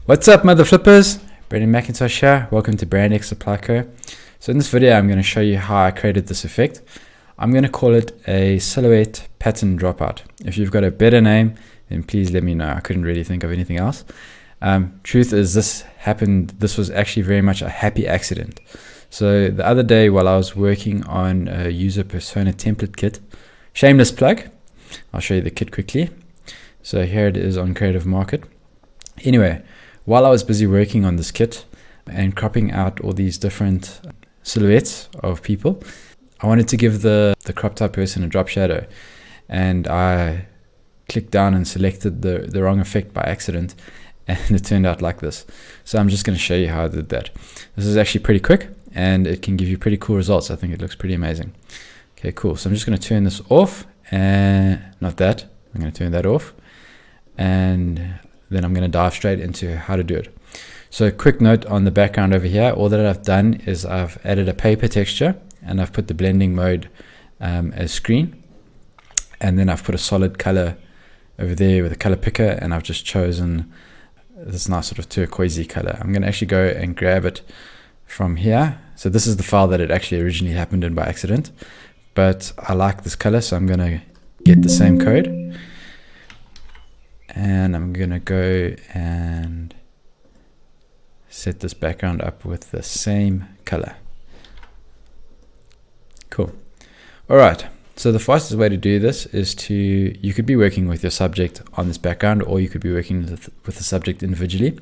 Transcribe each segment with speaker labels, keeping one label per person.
Speaker 1: What's up, mother flippers? Brendan McIntosh here. Welcome to Brand X Supply Co. So in this video, I'm going to show you how I created this effect. I'm going to call it a silhouette pattern dropout. If you've got a better name, then please let me know. I couldn't really think of anything else. Truth is, this was actually very much a happy accident. So the other day while I was working on a user persona template kit, shameless plug, I'll show you the kit quickly. So here it is on Creative Market. Anyway, while I was busy working on this kit and cropping out all these different silhouettes of people, I wanted to give the cropped out person a drop shadow, and I clicked down and selected the wrong effect by accident, and it turned out like this. So I'm just going to show you how I did that. This is actually pretty quick and it can give you pretty cool results. I think it looks pretty amazing. Okay, cool. So I'm just going to turn this off, and not that. I'm going to turn that off, and then I'm going to dive straight into how to do it. So a quick note on the background over here. All that I've done is I've added a paper texture, and I've put the blending mode as screen, and then I've put a solid color over there with a color picker, and I've just chosen this nice sort of turquoisey color. I'm going to actually go and grab it from here. So this is the file that it actually originally happened in by accident, but I like this color, so I'm going to get the same code, and I'm going to go and set this background up with the same color. Cool. All right. So the fastest way to do this is you could be working with your subject on this background, or you could be working with the subject individually,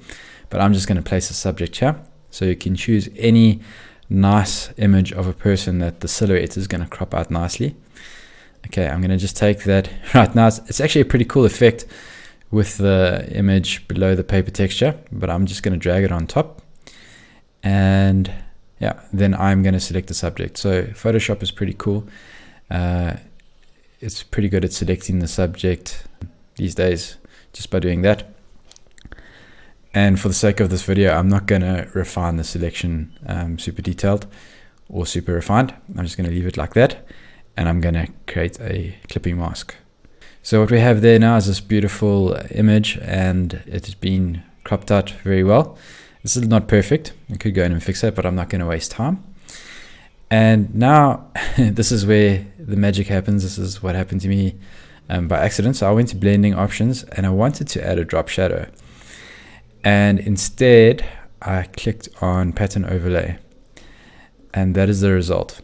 Speaker 1: but I'm just going to place a subject here. So you can choose any nice image of a person that the silhouette is going to crop out nicely. Okay, I'm going to just take that right now. It's actually a pretty cool effect with the image below the paper texture, but I'm just going to drag it on top, and yeah, then I'm going to select the subject. So Photoshop is pretty cool. It's pretty good at selecting the subject these days just by doing that. And for the sake of this video, I'm not going to refine the selection super detailed or super refined. I'm just going to leave it like that, and I'm going to create a clipping mask. So what we have there now is this beautiful image, and it has been cropped out very well. This is not perfect. I could go in and fix it, but I'm not going to waste time. And now this is where the magic happens. This is what happened to me by accident. So I went to blending options, and I wanted to add a drop shadow. And instead, I clicked on pattern overlay, and that is the result.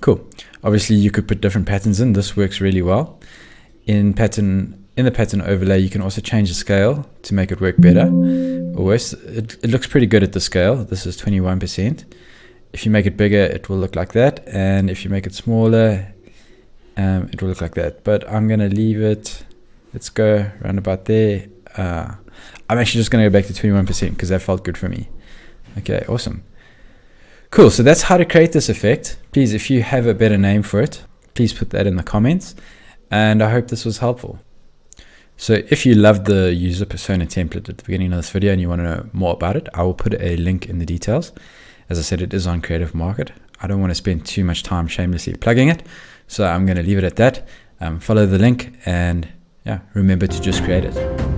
Speaker 1: Cool. Obviously, you could put different patterns in. This works really well. In the pattern overlay, you can also change the scale to make it work better or worse. It looks pretty good at the scale. This is 21%. If you make it bigger, it will look like that, and if you make it smaller, it will look like that. But I'm gonna leave it. Let's go around about there. I'm actually just gonna go back to 21% because that felt good for me. Okay, awesome. Cool. So that's how to create this effect. Please, if you have a better name for it, please put that in the comments. And I hope this was helpful. So if you loved the user persona template at the beginning of this video and you want to know more about it, I will put a link in the details. As I said, it is on Creative Market. I don't want to spend too much time shamelessly plugging it, so I'm going to leave it at that. Follow the link, and yeah, remember to just create it.